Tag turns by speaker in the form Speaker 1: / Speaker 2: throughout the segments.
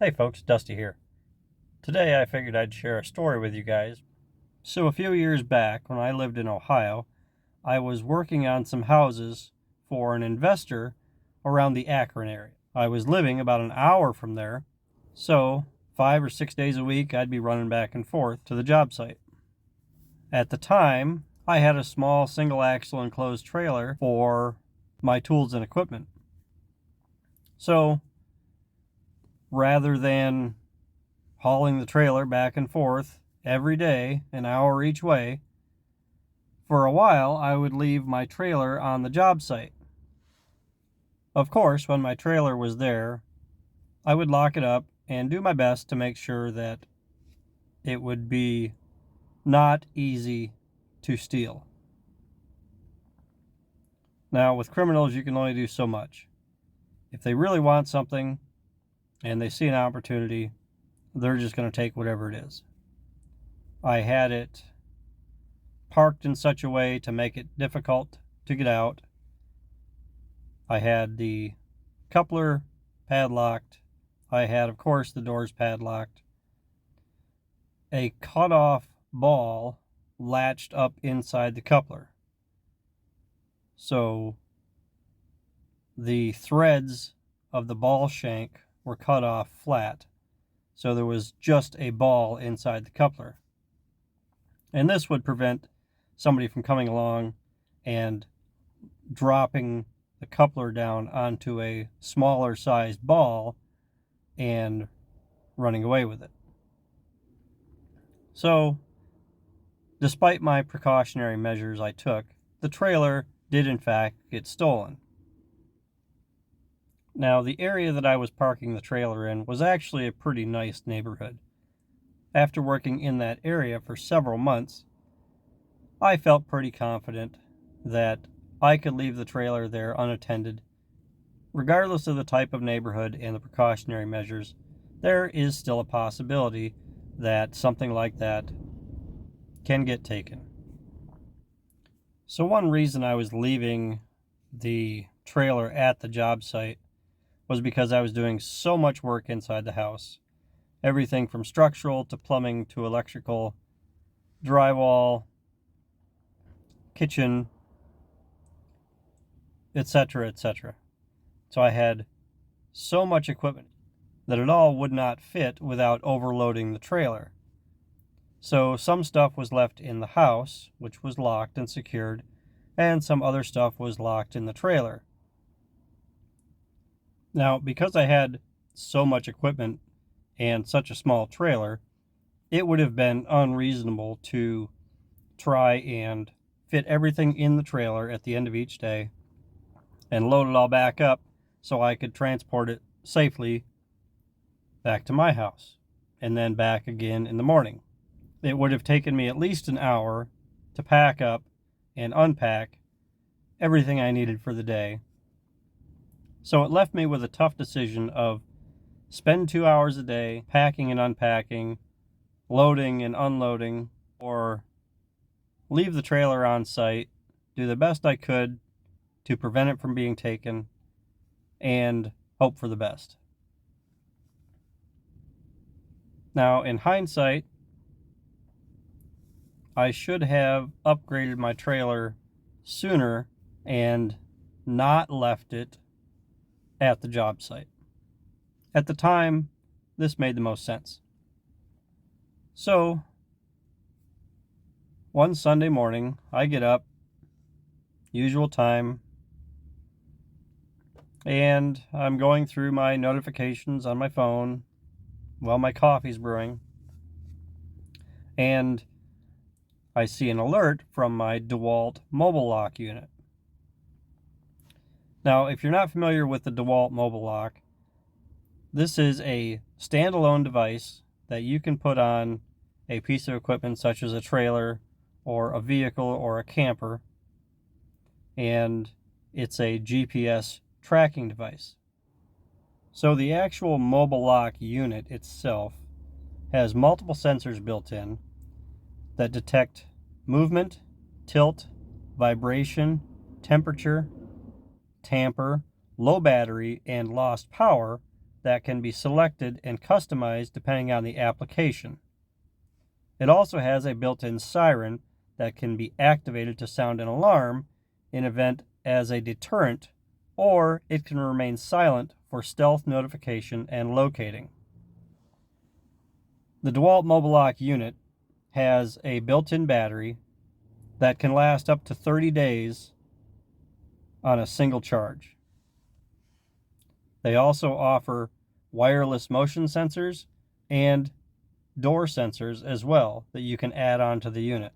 Speaker 1: Hey folks, Dusty here. Today I figured I'd share a story with you guys. So a few years back, when I lived in Ohio, I was working on some houses for an investor around the Akron area. I was living about an hour from there, so 5 or 6 days a week I'd be running back and forth to the job site. At the time, I had a small single axle enclosed trailer for my tools and equipment. So rather than hauling the trailer back and forth every day, an hour each way, for a while I would leave my trailer on the job site. Of course, when my trailer was there, I would lock it up and do my best to make sure that it would be not easy to steal. Now, with criminals, you can only do so much. If they really want something and they see an opportunity, they're just going to take whatever it is. I had it parked in such a way to make it difficult to get out. I had the coupler padlocked. I had, of course, the doors padlocked. A cut-off ball latched up inside the coupler. So the threads of the ball shank were cut off flat. So there was just a ball inside the coupler. And this would prevent somebody from coming along and dropping the coupler down onto a smaller sized ball and running away with it. So, despite my precautionary measures I took, the trailer did in fact get stolen. Now, the area that I was parking the trailer in was actually a pretty nice neighborhood. After working in that area for several months, I felt pretty confident that I could leave the trailer there unattended. Regardless of the type of neighborhood and the precautionary measures, there is still a possibility that something like that can get taken. So one reason I was leaving the trailer at the job site was because I was doing so much work inside the house. Everything from structural to plumbing to electrical, drywall, kitchen, etc., etc. So I had so much equipment that it all would not fit without overloading the trailer. So some stuff was left in the house, which was locked and secured, and some other stuff was locked in the trailer. Now, because I had so much equipment and such a small trailer, it would have been unreasonable to try and fit everything in the trailer at the end of each day and load it all back up so I could transport it safely back to my house and then back again in the morning. It would have taken me at least an hour to pack up and unpack everything I needed for the day. So it left me with a tough decision of spend 2 hours a day packing and unpacking, loading and unloading, or leave the trailer on site, do the best I could to prevent it from being taken, and hope for the best. Now, in hindsight, I should have upgraded my trailer sooner and not left it at the job site. At the time, this made the most sense. So, one Sunday morning, I get up, usual time, and I'm going through my notifications on my phone while my coffee's brewing, and I see an alert from my DEWALT MOBILELOCK unit. Now, if you're not familiar with the DEWALT MOBILELOCK, this is a standalone device that you can put on a piece of equipment such as a trailer or a vehicle or a camper, and it's a GPS tracking device. So the actual MOBILELOCK unit itself has multiple sensors built in that detect movement, tilt, vibration, temperature, tamper, low battery, and lost power that can be selected and customized depending on the application. It also has a built-in siren that can be activated to sound an alarm in event as a deterrent, or it can remain silent for stealth notification and locating. The DEWALT MOBILELOCK unit has a built-in battery that can last up to 30 days on a single charge. They also offer wireless motion sensors and door sensors as well that you can add on to the unit.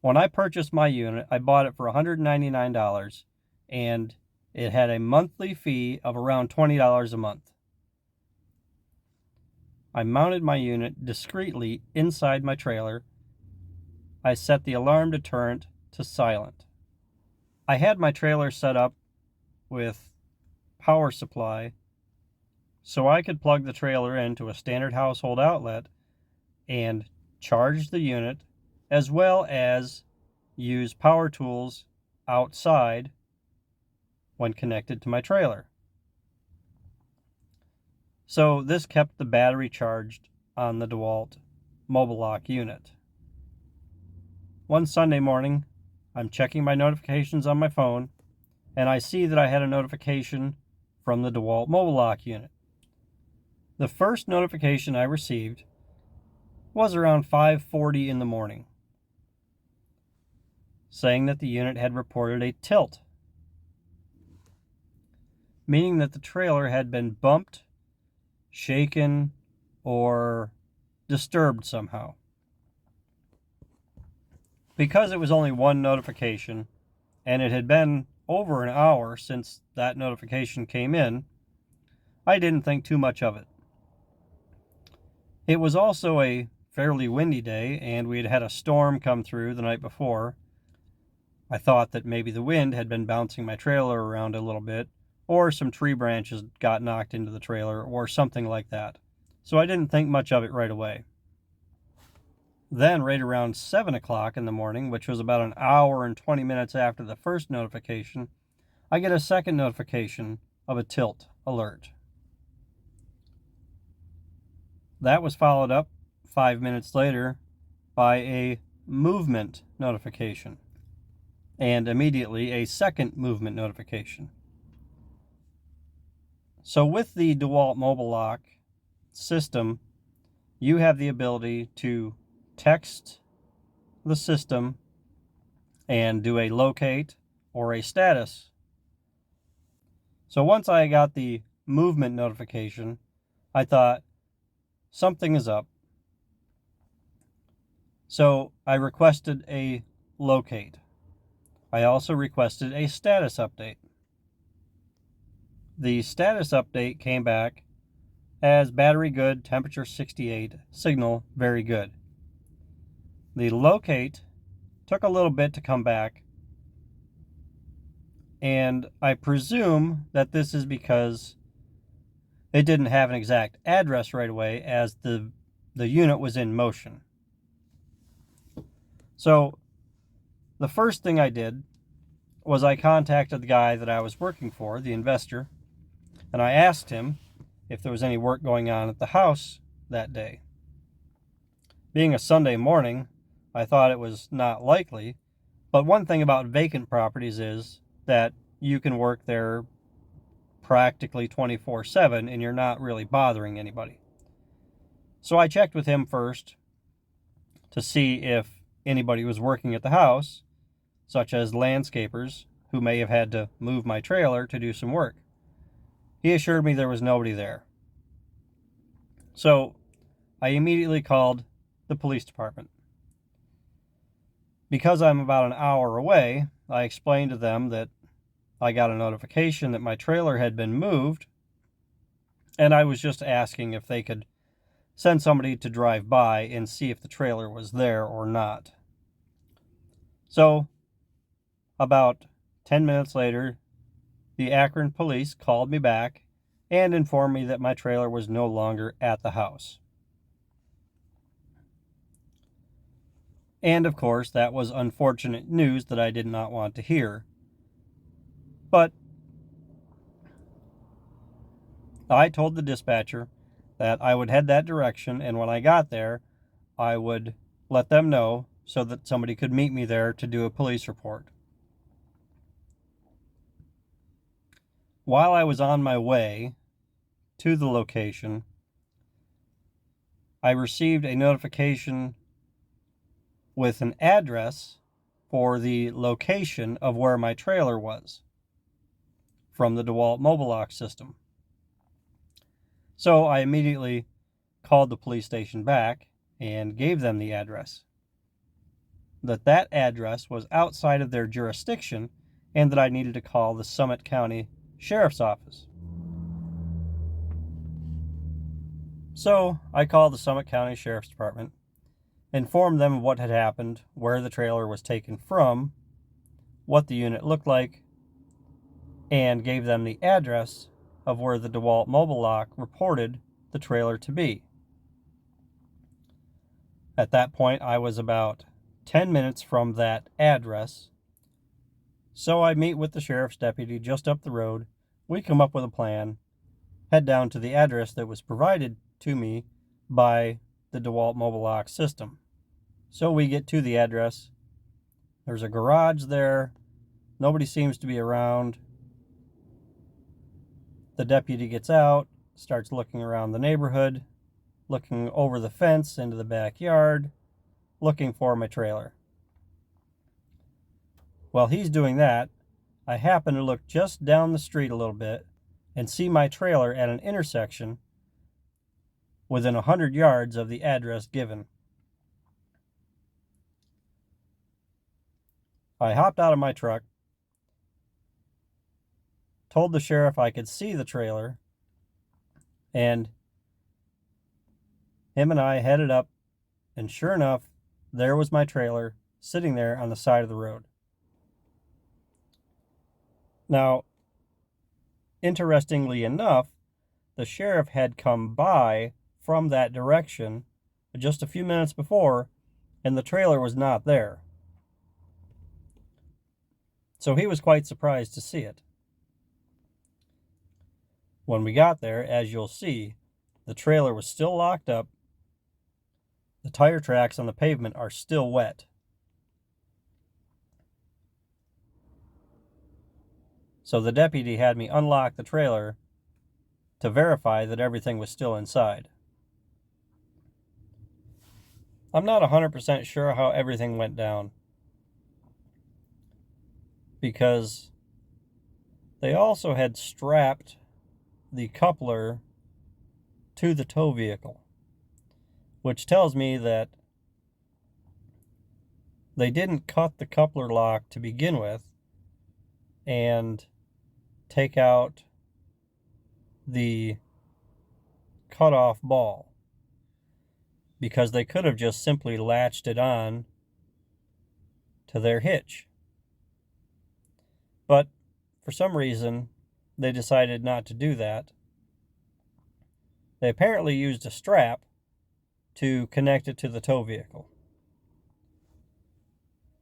Speaker 1: When I purchased my unit, I bought it for $199, and it had a monthly fee of around $20 a month. I mounted my unit discreetly inside my trailer. I set the alarm deterrent to silent. I had my trailer set up with power supply so I could plug the trailer into a standard household outlet and charge the unit, as well as use power tools outside when connected to my trailer. So this kept the battery charged on the DEWALT MOBILELOCK unit. One Sunday morning, I'm checking my notifications on my phone, and I see that I had a notification from the DEWALT MOBILELOCK unit. The first notification I received was around 5:40 in the morning, saying that the unit had reported a tilt, meaning that the trailer had been bumped, shaken, or disturbed somehow. Because it was only one notification, and it had been over an hour since that notification came in, I didn't think too much of it. It was also a fairly windy day, and we had had a storm come through the night before. I thought that maybe the wind had been bouncing my trailer around a little bit, or some tree branches got knocked into the trailer, or something like that. So I didn't think much of it right away. Then, right around 7 o'clock in the morning, which was about an hour and 20 minutes after the first notification, I get a second notification of a tilt alert. That was followed up 5 minutes later by a movement notification, and immediately a second movement notification. So with the DEWALT MOBILELOCK system, you have the ability to text the system and do a locate or a status. So once I got the movement notification, I thought, something is up. So I requested a locate. I also requested a status update. The status update came back as battery good, temperature 68, signal very good. The locate took a little bit to come back, and I presume that this is because it didn't have an exact address right away as the unit was in motion. So the first thing I did was I contacted the guy that I was working for, the investor, and I asked him if there was any work going on at the house that day. Being a Sunday morning, I thought it was not likely, but one thing about vacant properties is that you can work there practically 24/7 and you're not really bothering anybody. So I checked with him first to see if anybody was working at the house, such as landscapers who may have had to move my trailer to do some work. He assured me there was nobody there. So I immediately called the police department. Because I'm about an hour away, I explained to them that I got a notification that my trailer had been moved, and I was just asking if they could send somebody to drive by and see if the trailer was there or not. So about 10 minutes later, the Akron police called me back and informed me that my trailer was no longer at the house. And of course, that was unfortunate news that I did not want to hear. But I told the dispatcher that I would head that direction, and when I got there, I would let them know so that somebody could meet me there to do a police report. While I was on my way to the location, I received a notification with an address for the location of where my trailer was from the DEWALT MOBILELOCK system. So I immediately called the police station back and gave them the address. That address was outside of their jurisdiction and that I needed to call the Summit County Sheriff's Office. So I called the Summit County Sheriff's Department, informed them of what had happened, where the trailer was taken from, what the unit looked like, and gave them the address of where the DEWALT MOBILELOCK reported the trailer to be. At that point, I was about 10 minutes from that address, so I meet with the sheriff's deputy just up the road. We come up with a plan, head down to the address that was provided to me by the DEWALT MOBILELOCK system. So we get to the address. There's a garage there. Nobody seems to be around. The deputy gets out, starts looking around the neighborhood, looking over the fence into the backyard, looking for my trailer. While he's doing that, I happen to look just down the street a little bit and see my trailer at an intersection within 100 yards of the address given. I hopped out of my truck, told the sheriff I could see the trailer, and him and I headed up, and sure enough, there was my trailer sitting there on the side of the road. Now, interestingly enough, the sheriff had come by from that direction just a few minutes before, and the trailer was not there. So he was quite surprised to see it. When we got there, as you'll see, the trailer was still locked up. The tire tracks on the pavement are still wet. So the deputy had me unlock the trailer to verify that everything was still inside. I'm not 100% sure how everything went down, because they also had strapped the coupler to the tow vehicle, which tells me that they didn't cut the coupler lock to begin with and take out the cutoff ball, because they could have just simply latched it on to their hitch. But for some reason, they decided not to do that. They apparently used a strap to connect it to the tow vehicle.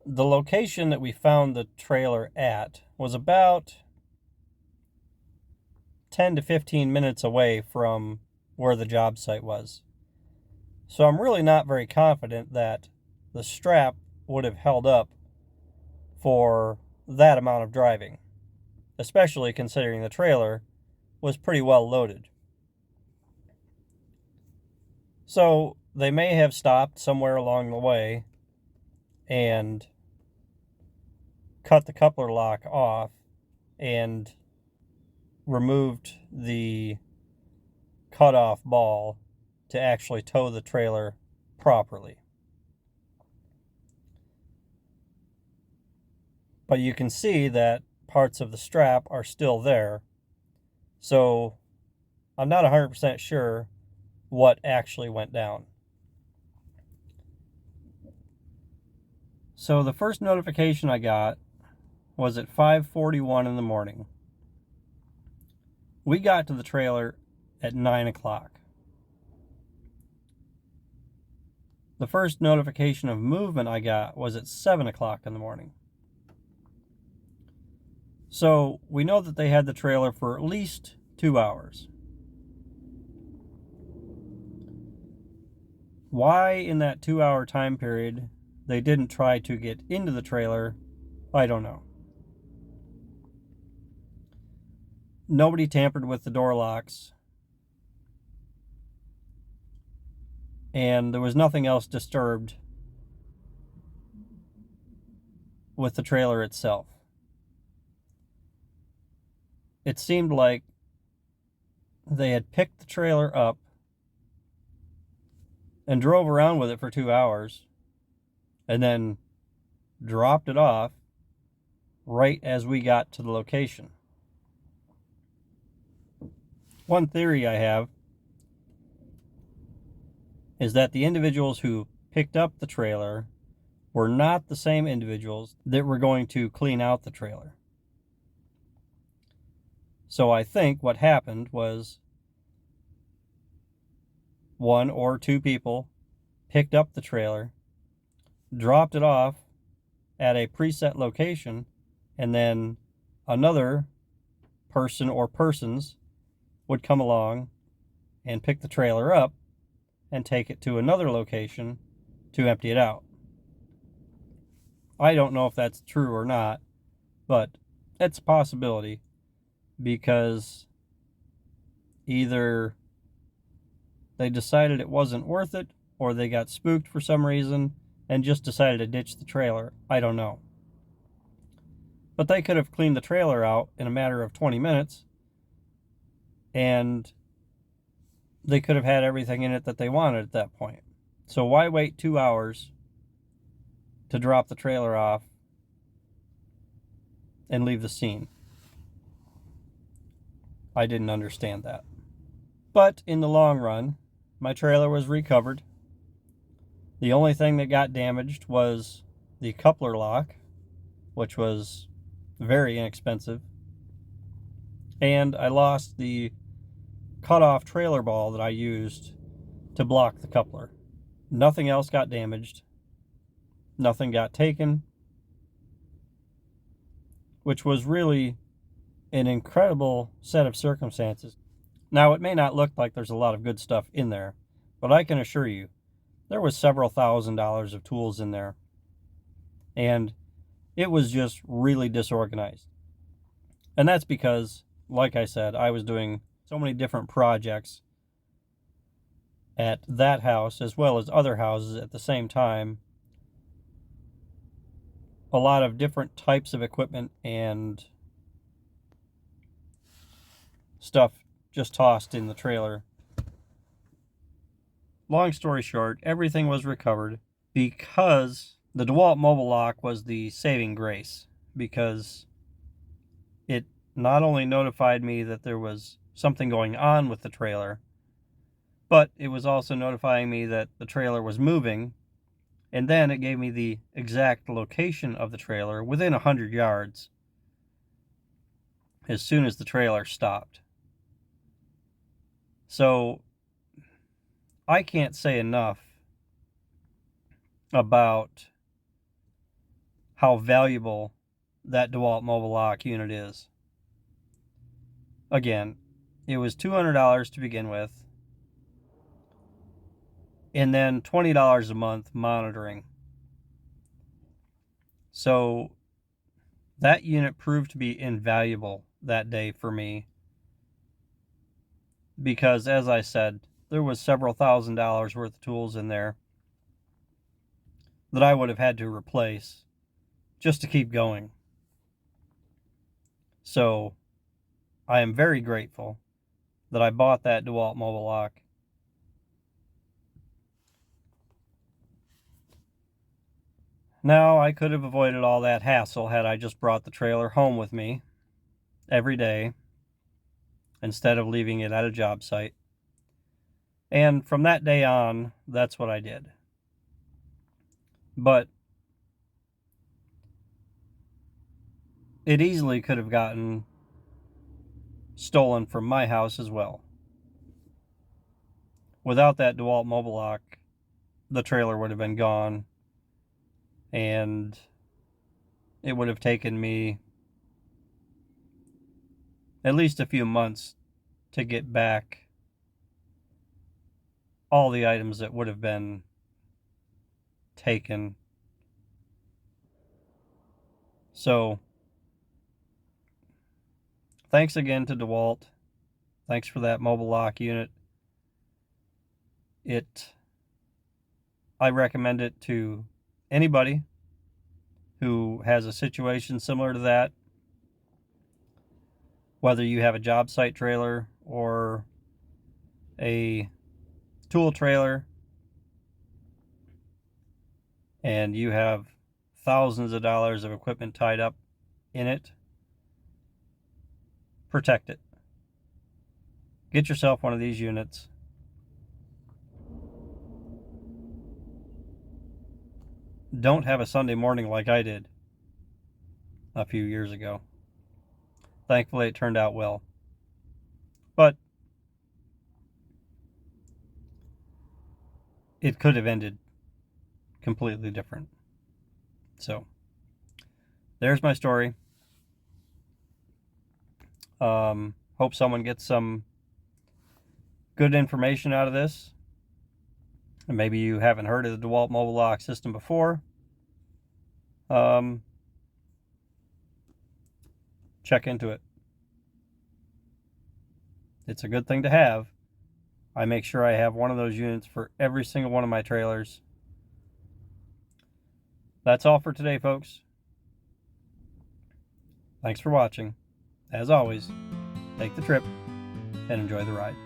Speaker 1: The location that we found the trailer at was about 10 to 15 minutes away from where the job site was. So I'm really not very confident that the strap would have held up for that amount of driving, especially considering the trailer was pretty well loaded. So they may have stopped somewhere along the way and cut the coupler lock off and removed the cutoff ball to actually tow the trailer properly. But you can see that parts of the strap are still there, so I'm not 100% sure what actually went down. So the first notification I got was at 5:41 in the morning. We got to the trailer at 9 o'clock. The first notification of movement I got was at 7 o'clock in the morning. So we know that they had the trailer for at least 2 hours. Why in that 2-hour time period they didn't try to get into the trailer, I don't know. Nobody tampered with the door locks, and there was nothing else disturbed with the trailer itself. It seemed like they had picked the trailer up and drove around with it for 2 hours and then dropped it off right as we got to the location. One theory I have is that the individuals who picked up the trailer were not the same individuals that were going to clean out the trailer. So I think what happened was one or two people picked up the trailer, dropped it off at a preset location, and then another person or persons would come along and pick the trailer up and take it to another location to empty it out. I don't know if that's true or not, but it's a possibility, because either they decided it wasn't worth it, or they got spooked for some reason and just decided to ditch the trailer. I don't know. But they could have cleaned the trailer out in a matter of 20 minutes, and they could have had everything in it that they wanted at that point. So why wait 2 hours to drop the trailer off and leave the scene? I didn't understand that. But in the long run, my trailer was recovered. The only thing that got damaged was the coupler lock, which was very inexpensive. And I lost the cut-off trailer ball that I used to block the coupler. Nothing else got damaged. Nothing got taken, which was really an incredible set of circumstances. Now, it may not look like there's a lot of good stuff in there, but I can assure you, there was several $1,000s of tools in there, and it was just really disorganized. And that's because, like I said, I was doing so many different projects at that house as well as other houses at the same time. A lot of different types of equipment and stuff just tossed in the trailer. Long story short, everything was recovered because the DEWALT MOBILELOCK was the saving grace, because it not only notified me that there was something going on with the trailer, but it was also notifying me that the trailer was moving, and then it gave me the exact location of the trailer within 100 yards as soon as the trailer stopped. So I can't say enough about how valuable that DEWALT MOBILELOCK unit is. Again, it was $200 to begin with, and then $20 a month monitoring. So that unit proved to be invaluable that day for me, because, as I said, there was several $1,000s worth of tools in there that I would have had to replace just to keep going. So I am very grateful that I bought that DEWALT MOBILELOCK. Now, I could have avoided all that hassle had I just brought the trailer home with me every day instead of leaving it at a job site. And from that day on, that's what I did. But it easily could have gotten stolen from my house as well. Without that DEWALT MOBILELOCK, the trailer would have been gone, and it would have taken me at least a few months to get back all the items that would have been taken. So thanks again to DEWALT. Thanks for that mobile lock unit. I recommend it to anybody who has a situation similar to that, whether you have a job site trailer or a tool trailer and you have thousands of dollars of equipment tied up in it. Protect it. Get yourself one of these units. Don't have a Sunday morning like I did a few years ago. Thankfully, it turned out well. But it could have ended completely different. So, there's my story. Hope someone gets some good information out of this. And maybe you haven't heard of the DEWALT Mobile Lock system before. Check into it. It's a good thing to have. I make sure I have one of those units for every single one of my trailers. That's all for today, folks. Thanks for watching. As always, take the trip and enjoy the ride.